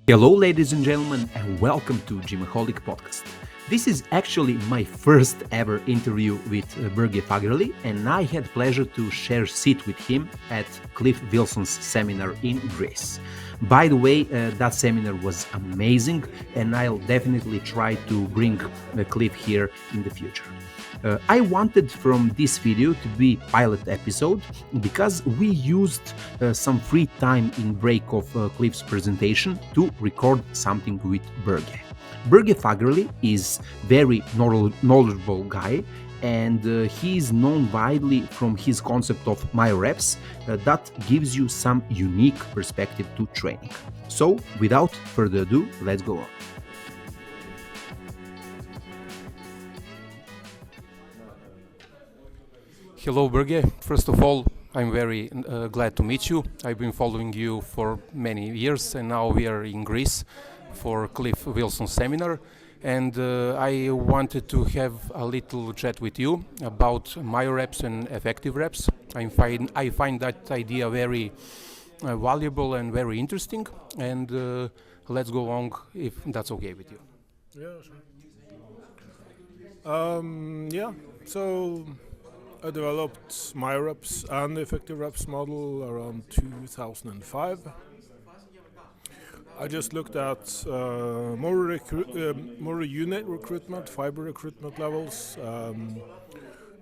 Hello, ladies and gentlemen, and welcome to Gymaholic podcast. This is actually my first ever interview with Borge Fagerli, and I had pleasure to share seat with him at Cliff Wilson's seminar in Greece. By the way, that seminar was amazing, and I'll definitely try to bring Cliff here in the future. I wanted from this video to be pilot episode because we used some free time in break of Cliff's presentation to record something with Borge. Borge Fagerli is very knowledgeable guy, and he is known widely from his concept of myoreps that gives you some unique perspective to training. So without further ado, let's go on. Hello, Borge. First of all, I'm very glad to meet you. I've been following you for many years, and now we are in Greece for Cliff Wilson seminar. And I wanted to have a little chat with you about myoreps and effective reps. I find that idea very valuable and very interesting. And let's go on if that's okay with you. Yeah, sure. So I developed myoreps and the effective reps model around 2005. I just looked at more unit recruitment, fiber recruitment levels,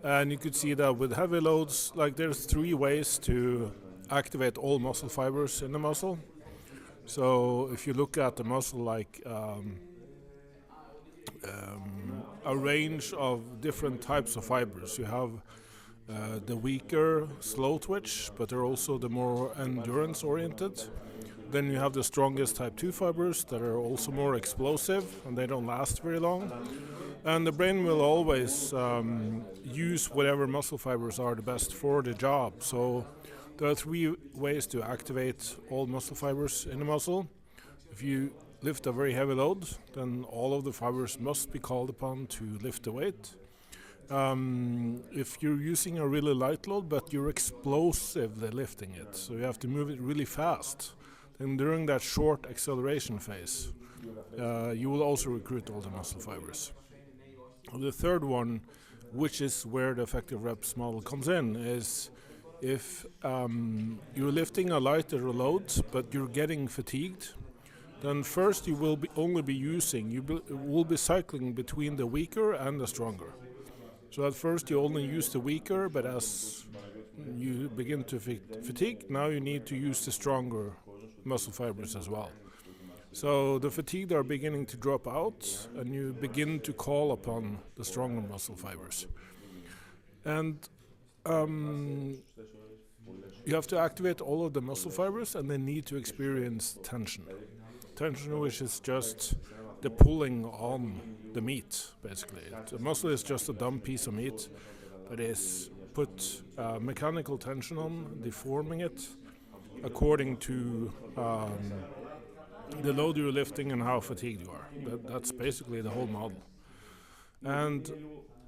and you could see that with heavy loads, like there's three ways to activate all muscle fibers in the muscle. So if you look at the muscle like a range of different types of fibers, you have the weaker, slow twitch, but they're also the more endurance oriented. Then you have the strongest type 2 fibers that are also more explosive and they don't last very long. And the brain will always use whatever muscle fibers are the best for the job. So there are three ways to activate all muscle fibers in the muscle. If you lift a very heavy load, then all of the fibers must be called upon to lift the weight. If you're using a really light load but you're explosively lifting it, so you have to move it really fast, then during that short acceleration phase you will also recruit all the muscle fibers. The third one, which is where the effective reps model comes in, is if you're lifting a lighter load but you're getting fatigued, then first you will only be cycling between the weaker and the stronger. So at first you only use the weaker, but as you begin to fatigue, now you need to use the stronger muscle fibers as well. So the fatigued are beginning to drop out, and you begin to call upon the stronger muscle fibers. And you have to activate all of the muscle fibers, and they need to experience tension. Tension, which is just the pulling on the meat, basically. The muscle is just a dumb piece of meat that is put mechanical tension on, deforming it according to the load you're lifting and how fatigued you are. That's basically the whole model. And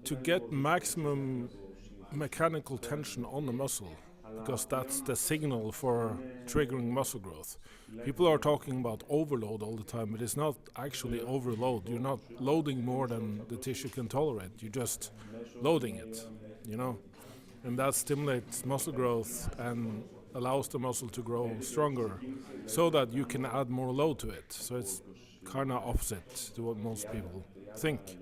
to get maximum mechanical tension on the muscle, because that's the signal for triggering muscle growth. People are talking about overload all the time, but it's not actually overload. You're not loading more than the tissue can tolerate. You're just loading it, and that stimulates muscle growth and allows the muscle to grow stronger so that you can add more load to it. So it's kind of opposite to what most people think,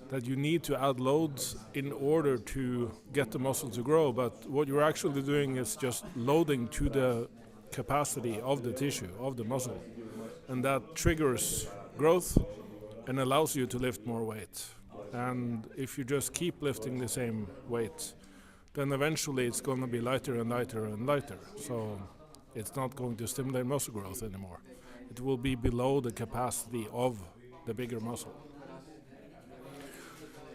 that you need to add loads in order to get the muscle to grow, but what you're actually doing is just loading to the capacity of the tissue, of the muscle, and that triggers growth and allows you to lift more weight. And if you just keep lifting the same weight, then eventually it's going to be lighter and lighter and lighter, so it's not going to stimulate muscle growth anymore. It will be below the capacity of the bigger muscle.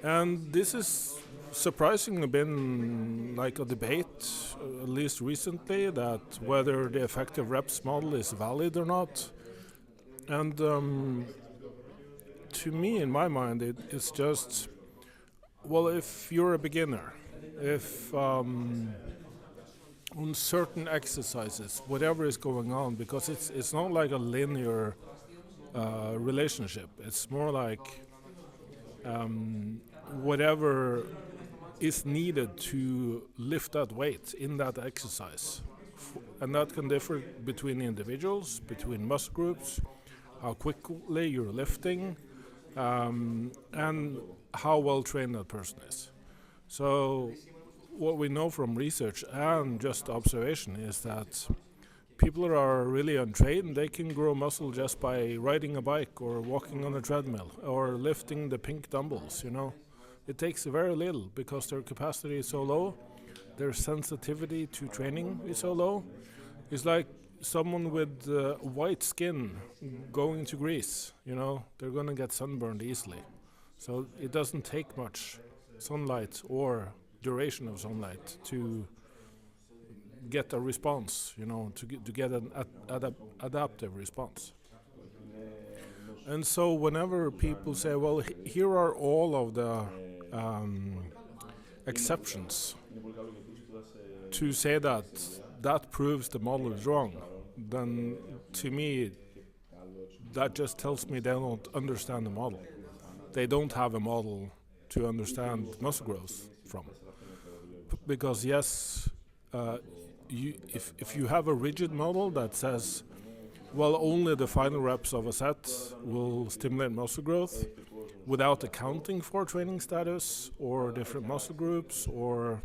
And this has surprisingly been like a debate, at least recently, that whether the effective reps model is valid or not. And to me, in my mind, it's just, well, if you're a beginner, if on certain exercises, whatever is going on, because it's not like a linear relationship. It's more like whatever is needed to lift that weight in that exercise. And that can differ between individuals, between muscle groups, how quickly you're lifting, and how well trained that person is. So what we know from research and just observation is that people that are really untrained, they can grow muscle just by riding a bike or walking on a treadmill or lifting the pink dumbbells, you know. It takes very little because their capacity is so low, their sensitivity to training is so low. It's like someone with white skin going to Greece, you know, they're going to get sunburned easily. So it doesn't take much sunlight or duration of sunlight to get a response, you know, to get an adaptive response. And so whenever people say, well, here are all of the exceptions to say that that proves the model is wrong, then to me that just tells me they don't understand the model. They don't have a model to understand muscle growth from. Because yes, if you have a rigid model that says, well, only the final reps of a set will stimulate muscle growth without accounting for training status or different muscle groups or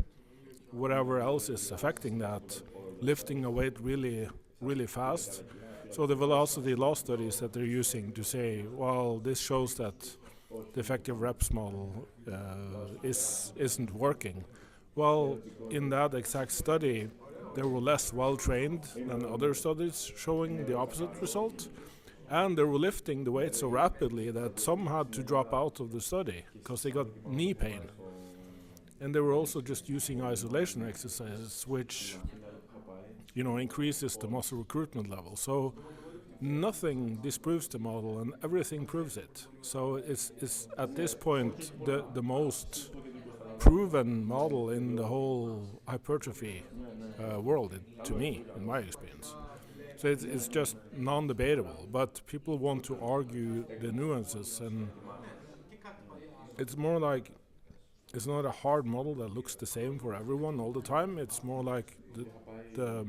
whatever else is affecting that, lifting a weight really, really fast. So the velocity loss studies that they're using to say, well, this shows that the effective reps model isn't working. Well, in that exact study, they were less well-trained than other studies showing the opposite result. And they were lifting the weight so rapidly that some had to drop out of the study because they got knee pain. And they were also just using isolation exercises, which, you know, increases the muscle recruitment level. So nothing disproves the model and everything proves it. So it's at this point the most proven model in the whole hypertrophy world, to me, in my experience. So it's just non-debatable, but people want to argue the nuances, and it's more like it's not a hard model that looks the same for everyone all the time. It's more like the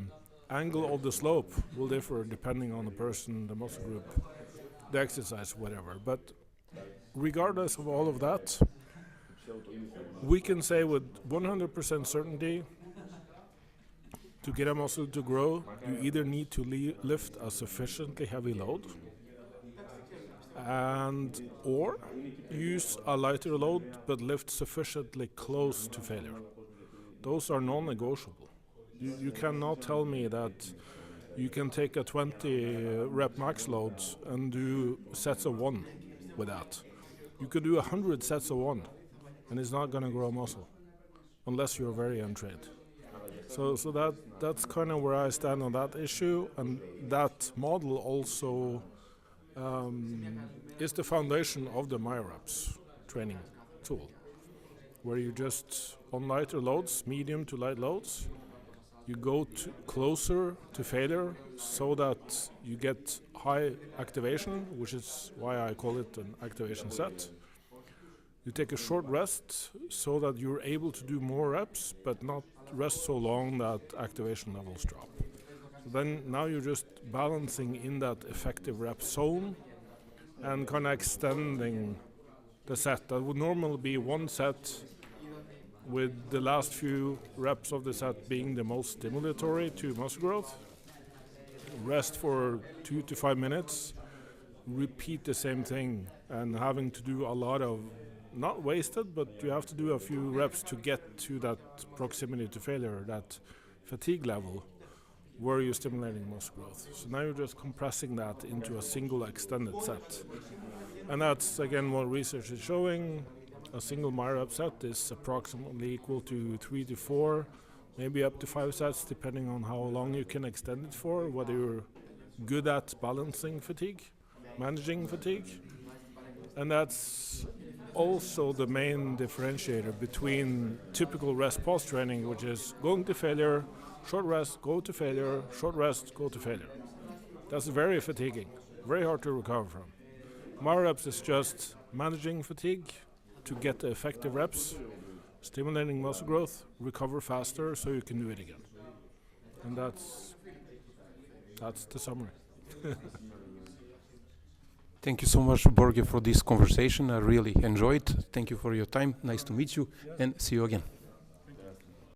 angle of the slope will differ depending on the person, the muscle group, the exercise, whatever. But regardless of all of that, we can say with 100% certainty, to get a muscle to grow, you either need to lift a sufficiently heavy load and or use a lighter load but lift sufficiently close to failure. Those are non-negotiable. You cannot tell me that you can take a 20 rep max load and do sets of 1 with that. You could do 100 sets of 1 and it's not going to grow muscle unless you're very untrained. So that's kind of where I stand on that issue, and that model also is the foundation of the MyReps training tool, where you just, on lighter loads, medium to light loads, you go closer to failure so that you get high activation, which is why I call it an activation set. You take a short rest so that you're able to do more reps, but not rest so long that activation levels drop. So then now you're just balancing in that effective rep zone and kind of extending the set. That would normally be one set with the last few reps of the set being the most stimulatory to muscle growth. Rest for 2 to 5 minutes, repeat the same thing, and having to do a lot of, not wasted, but you have to do a few reps to get to that proximity to failure, that fatigue level where you're stimulating muscle growth. So now you're just compressing that into a single extended set. And that's again what research is showing. A single MyRep set is approximately equal to 3 to 4, maybe up to 5 sets, depending on how long you can extend it for, whether you're good at balancing fatigue, managing fatigue. And that's also the main differentiator between typical rest pause training, which is going to failure, short rest, go to failure, short rest, go to failure. That's very fatiguing, very hard to recover from. My reps is just managing fatigue to get the effective reps, stimulating muscle growth, recover faster so you can do it again. And that's the summary. Thank you so much, Borge, for this conversation. I really enjoyed. Thank you for your time. Nice to meet you, and see you again.